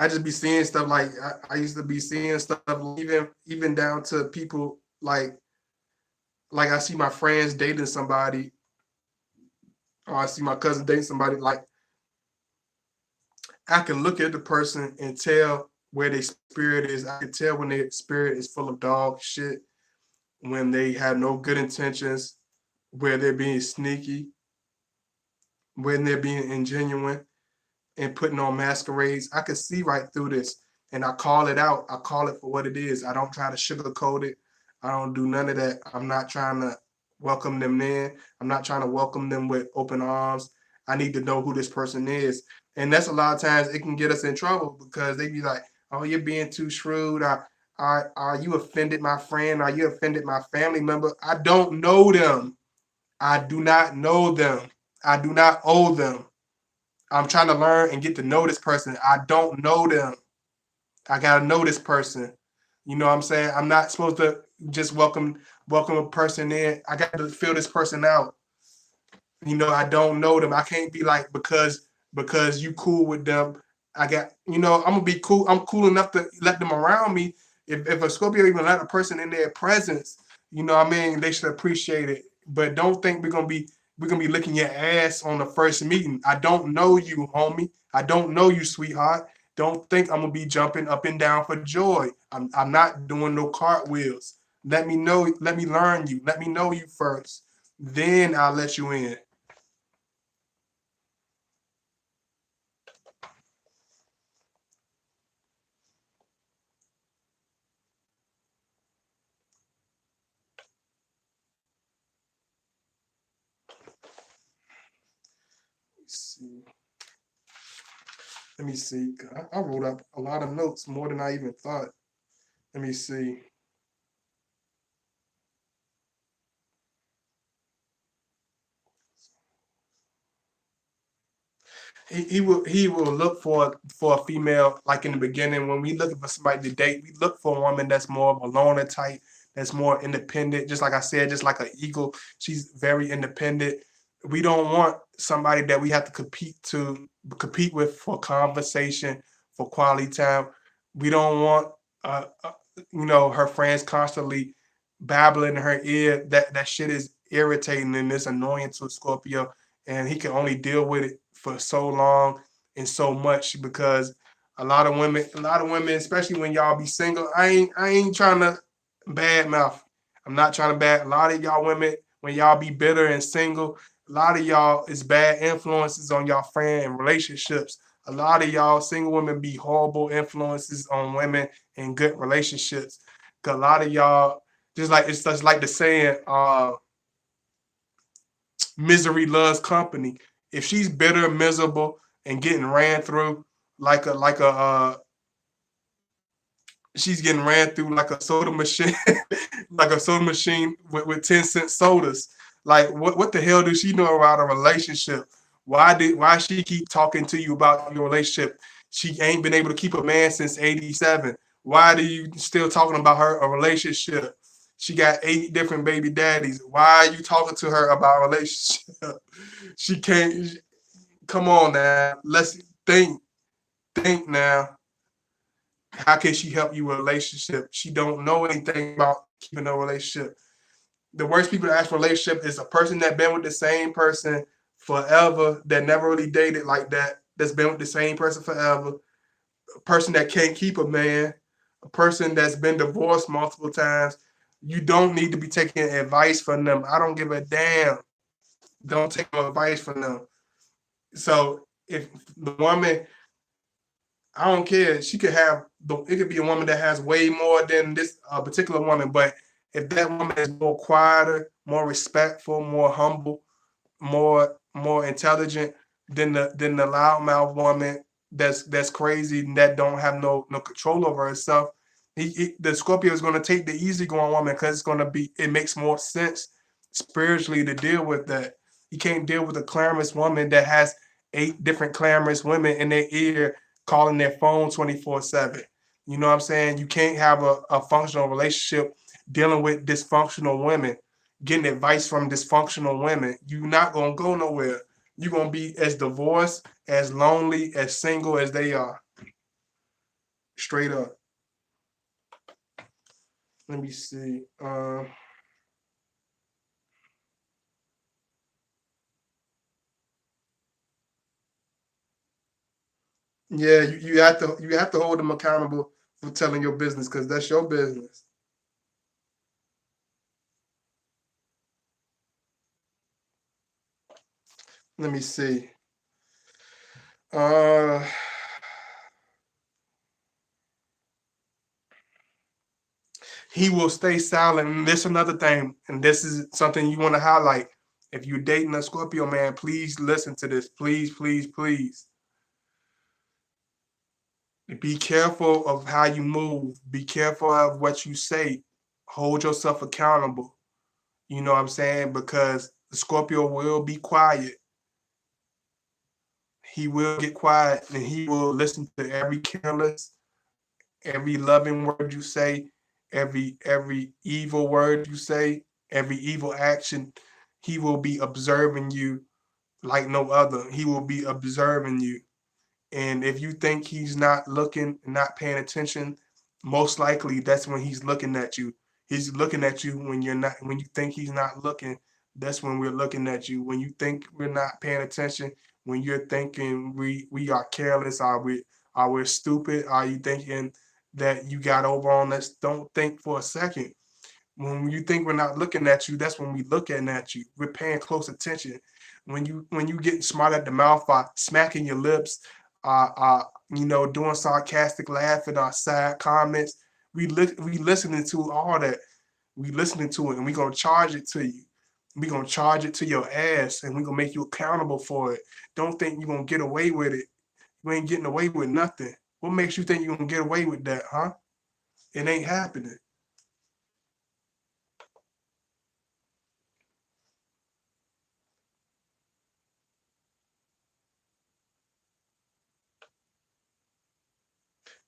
just be seeing stuff like I used to be seeing stuff even down to people like I see my friends dating somebody or I see my cousin dating somebody. Like I can look at the person and tell where their spirit is. I can tell when their spirit is full of dog shit, when they have no good intentions, where they're being sneaky, when they're being ingenuine and putting on masquerades. I can see right through this and I call it out. I call it for what it is. I don't try to sugarcoat it. I don't do none of that. I'm not trying to welcome them in. I'm not trying to welcome them with open arms. I need to know who this person is. And that's a lot of times it can get us in trouble because they be like, oh, you're being too shrewd. Are you offended my friend? Are you offended my family member? I don't know them. I do not know them. I do not owe them. I'm trying to learn and get to know this person. I don't know them. I gotta know this person. You know what I'm saying? I'm not supposed to just welcome a person in. I got to feel this person out. I don't know them. I can't be like because you cool with them. I got I'm gonna be cool. I'm cool enough to let them around me. If a Scorpio even let a person in their presence, what I mean, they should appreciate it. But don't think we're gonna be licking your ass on the first meeting. I don't know you, homie. I don't know you, sweetheart. Don't think I'm gonna be jumping up and down for joy. I'm not doing no cartwheels. Let me know. Let me learn you. Let me know you first. Then I'll let you in. See. Let me see. I wrote up a lot of notes, more than I even thought. Let me see. He will look for a female like in the beginning when we looking for somebody to date. We look for a woman that's more of a loner type, that's more independent. Just like I said, just like an eagle, she's very independent. We don't want somebody that we have to compete with for conversation, for quality time. We don't want her friends constantly babbling in her ear. That shit is irritating and it's annoying to a Scorpio, and he can only deal with it for so long and so much because a lot of women, especially when y'all be single. I ain't trying to bad mouth. I'm not trying to bad. A lot of y'all women, when y'all be bitter and single, a lot of y'all is bad influences on y'all friend and relationships. A lot of y'all single women be horrible influences on women in good relationships. Cause a lot of y'all, just like the saying, misery loves company. If she's bitter, miserable, and getting ran through like a she's getting ran through like a soda machine, like a soda machine with 10-cent sodas. Like what the hell does she know about a relationship? Why she keep talking to you about your relationship? She ain't been able to keep a man since '87. Why do you still talking about her a relationship? She got 8 different baby daddies. Why are you talking to her about a relationship? She can't. Come on now. Let's think. Think now. How can she help you with a relationship? She don't know anything about keeping a relationship. The worst people to ask for a relationship is a person that been with the same person forever, that never really dated like that, that's been with the same person forever, a person that can't keep a man, a person that's been divorced multiple times. You don't need to be taking advice from them. I don't give a damn. Don't take no advice from them. So if the woman, I don't care. She could have it could be a woman that has way more than this particular woman, but if that woman is more quieter, more respectful, more humble, more intelligent than the loudmouth woman that's crazy and that don't have no control over herself. The Scorpio is going to take the easygoing woman because it makes more sense spiritually to deal with that. He can't deal with a clamorous woman that has 8 different clamorous women in their ear calling their phone 24/7. You know what I'm saying? You can't have a functional relationship dealing with dysfunctional women, getting advice from dysfunctional women. You're not gonna go nowhere. You're gonna be as divorced, as lonely, as single as they are. Straight up. Let me see. Yeah, you have to hold them accountable for telling your business because that's your business. Let me see. Uh, he will stay silent. And this is another thing, and this is something you want to highlight. If you're dating a Scorpio man, please listen to this. Please, please, please. Be careful of how you move. Be careful of what you say. Hold yourself accountable. You know what I'm saying? Because the Scorpio will be quiet. He will get quiet and he will listen to every careless, every loving word you say, every evil word you say, every evil action. He will be observing you like no other. He will be observing you. And if you think he's not looking, not paying attention, most likely that's when he's looking at you. He's looking at you when you're not, when you think he's not looking, that's when we're looking at you. When you think we're not paying attention, when you're thinking we are careless, are we stupid, are you thinking that you got over on us? Don't think for a second. When you think we're not looking at you, that's when we looking at you. We're paying close attention. When you getting smart at the mouth, smacking your lips, doing sarcastic laughing or sad comments, we listening to all that. We listening to it, and we gonna charge it to you. We gonna charge it to your ass, and we gonna make you accountable for it. Don't think you're gonna get away with it. You ain't getting away with nothing. What makes you think you're gonna get away with that, huh? It ain't happening.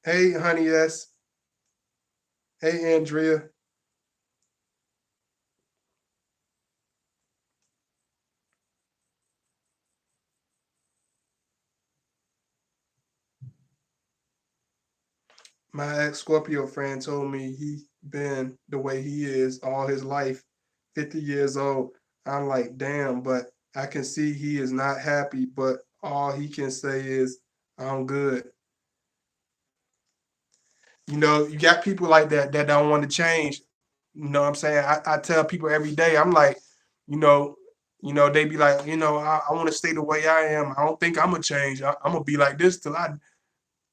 Hey, honey, yes. Hey, Andrea. My ex Scorpio friend told me he been the way he is all his life, 50 years old. I'm like, damn, but I can see he is not happy, but all he can say is, I'm good. You got people like that that don't want to change. You know what I'm saying? I tell people every day, I'm like, you know, they be like, I want to stay the way I am. I don't think I'm gonna change. I'm gonna be like this till I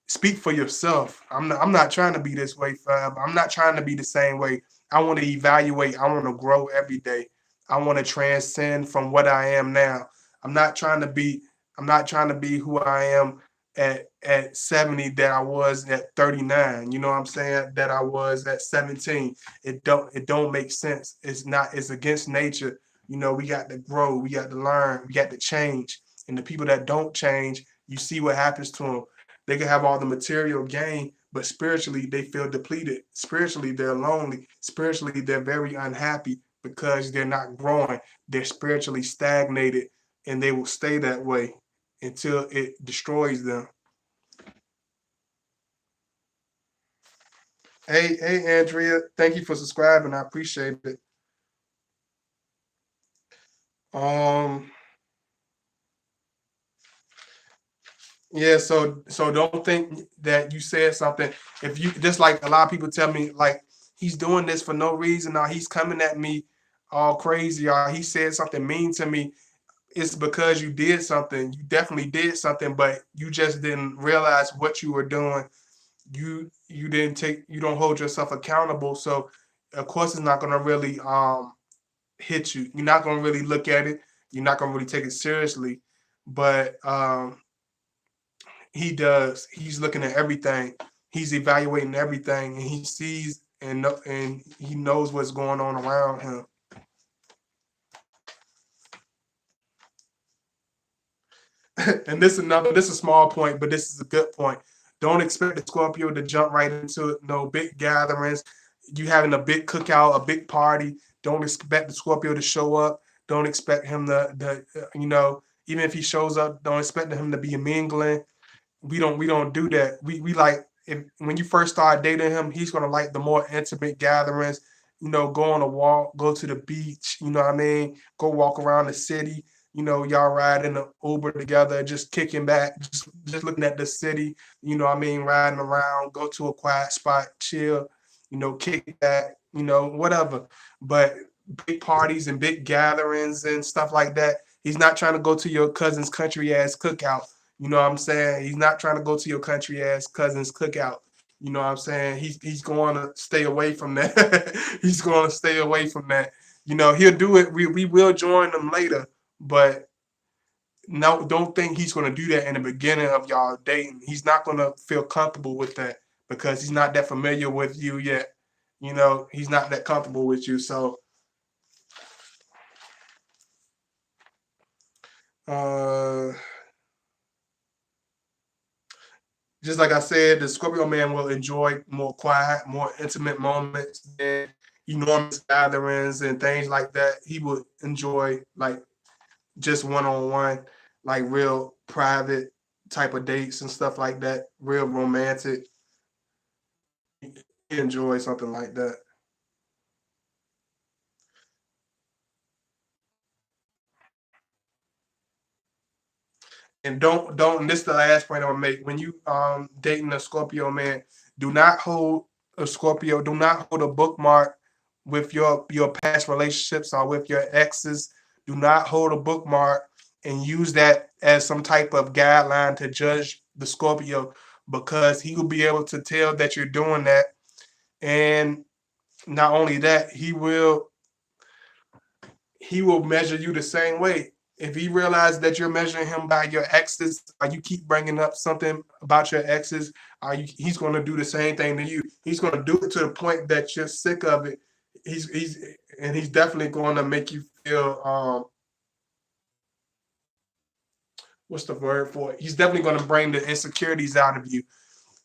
speak for yourself. I'm not trying to be this way forever. I'm not trying to be the same way. I want to evaluate. I want to grow every day. I want to transcend from what I am now. I'm not trying to be I'm not trying to be who I am at 70 that I was at 39. You know what I'm saying? That I was at 17. It don't make sense. It's against nature. We got to grow, we got to learn, we got to change. And the people that don't change, you see what happens to them. They can have all the material gain, but spiritually they feel depleted. Spiritually they're lonely. Spiritually they're very unhappy because they're not growing. They're spiritually stagnated, and they will stay that way until it destroys them. Hey, Andrea, thank you for subscribing. I appreciate it. Um, yeah, so don't think that you said something. If you just like a lot of people tell me, like He's doing this for no reason, or he's coming at me all crazy, or he said something mean to me. It's because you did something. You definitely did something, but you just didn't realize what you were doing. You didn't take you don't hold yourself accountable. So of course it's not gonna really hit you. You're not gonna really look at it. You're not gonna really take it seriously. But he does. He's looking at everything. He's evaluating everything, and he sees and he knows what's going on around him. And this is a small point, but this is a good point. Don't expect the Scorpio to jump right into it. No big gatherings. You having a big cookout, a big party. Don't expect the Scorpio to show up. Don't expect him even if he shows up, don't expect him to be mingling. We don't do that. We like if when you first start dating him, he's gonna like the more intimate gatherings. Go on a walk, go to the beach. You know what I mean? Go walk around the city. Y'all ride in the Uber together, just kicking back, just looking at the city. You know what I mean? Riding around, go to a quiet spot, chill. Kick back. Whatever. But big parties and big gatherings and stuff like that. He's not trying to go to your cousin's country ass cookout. You know what I'm saying? He's not trying to go to your country ass cousin's cookout. You know what I'm saying? He's going to stay away from that. He's going to stay away from that. He'll do it. We will join them later, but no, don't think he's going to do that in the beginning of y'all dating. He's not going to feel comfortable with that because he's not that familiar with you yet. He's not that comfortable with you. So, uh, just like I said, the Scorpio man will enjoy more quiet, more intimate moments than enormous gatherings and things like that. He would enjoy like just one on one, like real private type of dates and stuff like that, real romantic. He enjoys something like that. And don't and this is the last point I'm gonna make. When you dating a Scorpio man, do not hold do not hold a bookmark with your past relationships or with your exes. Do not hold a bookmark and use that as some type of guideline to judge the Scorpio because he will be able to tell that you're doing that. And not only that, he will measure you the same way. If he realizes that you're measuring him by your exes, or you keep bringing up something about your exes, he's going to do the same thing to you. He's going to do it to the point that you're sick of it. He's definitely going to make you feel what's the word for it? He's definitely going to bring the insecurities out of you.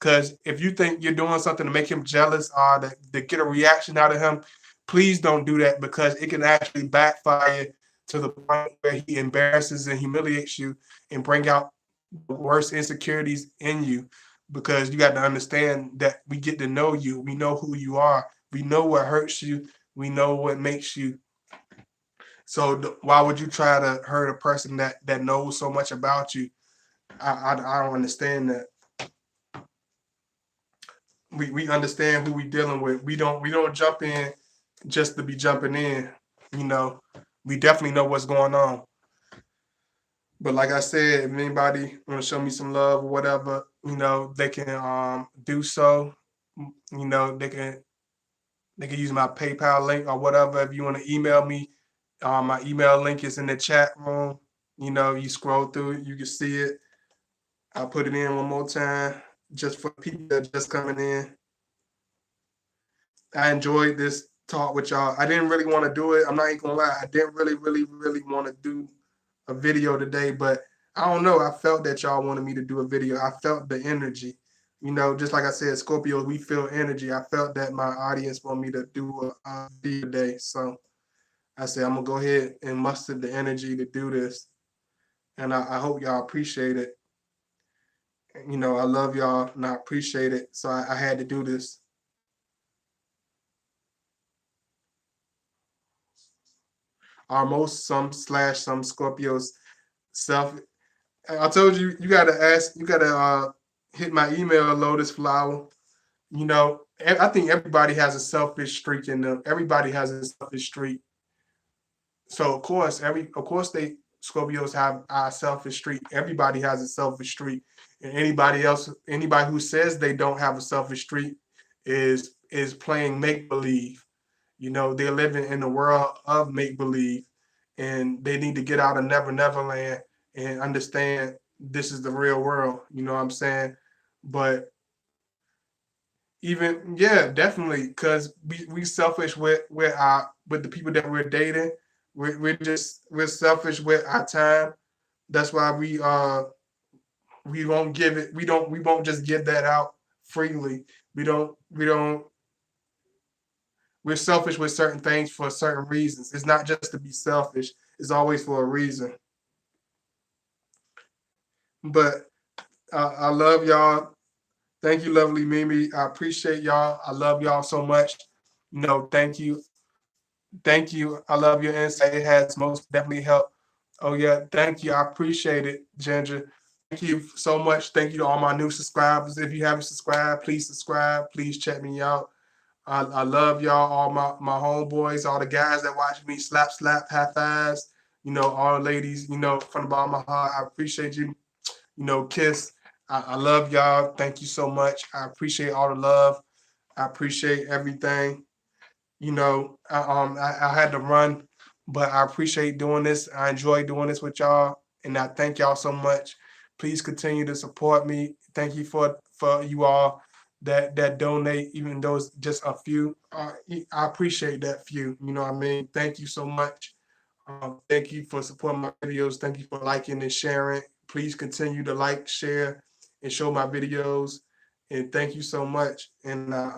Because if you think you're doing something to make him jealous or to get a reaction out of him, please don't do that because it can actually backfire to the point where he embarrasses and humiliates you and bring out the worst insecurities in you. Because you got to understand that we get to know you. We know who you are. We know what hurts you. We know what makes you. So why would you try to hurt a person that knows so much about you? I don't understand that. We understand who we dealing with. We don't jump in just to be jumping in. You know, we definitely know what's going on. But like I said, if anybody want to show me some love or whatever, they can do so. They can use my PayPal link or whatever. If you want to email me, my email link is in the chat room. You scroll through it, you can see it. I'll put it in one more time just for people that are just coming in. I enjoyed this talk with y'all. I didn't really want to do it. I'm not even gonna lie. I didn't really, really, really want to do a video today, but I don't know. I felt that y'all wanted me to do a video. I felt the energy. Just like I said, Scorpio, we feel energy. I felt that my audience want me to do a video today. So I said, I'm gonna go ahead and muster the energy to do this. And I hope y'all appreciate it. I love y'all and I appreciate it. So I had to do this. Almost some Scorpios self. I told you you gotta hit my email, Lotus Flower. I think everybody has a selfish streak in them. Everybody has a selfish streak. So of course they Scorpios have a selfish streak. Everybody has a selfish streak. And anybody who says they don't have a selfish streak is playing make believe. They're living in a world of make believe, and they need to get out of Never Never Land and understand this is the real world. You know what I'm saying? But even yeah, definitely, because we selfish with the people that we're dating. We're selfish with our time. That's why we won't give it. We won't just give that out freely. We don't we're selfish with certain things for certain reasons. It's not just to be selfish. It's always for a reason. But I love y'all. Thank you, lovely Mimi. I appreciate y'all. I love y'all so much. Thank you. Thank you. I love your insight. It has most definitely helped. Oh yeah, thank you. I appreciate it, Ginger. Thank you so much. Thank you to all my new subscribers. If you haven't subscribed, please subscribe. Please check me out. I love y'all, all my homeboys, all the guys that watch me slap, slap, half ass. All the ladies, from the bottom of my heart. I appreciate you. Kiss. I love y'all. Thank you so much. I appreciate all the love. I appreciate everything. I had to run, but I appreciate doing this. I enjoy doing this with y'all, and I thank y'all so much. Please continue to support me. Thank you for you all that donate, even though it's just a few. I appreciate that few. You know what I mean? Thank you so much. Thank you for supporting my videos. Thank you for liking and sharing. Please continue to like, share, and show my videos. And thank you so much. And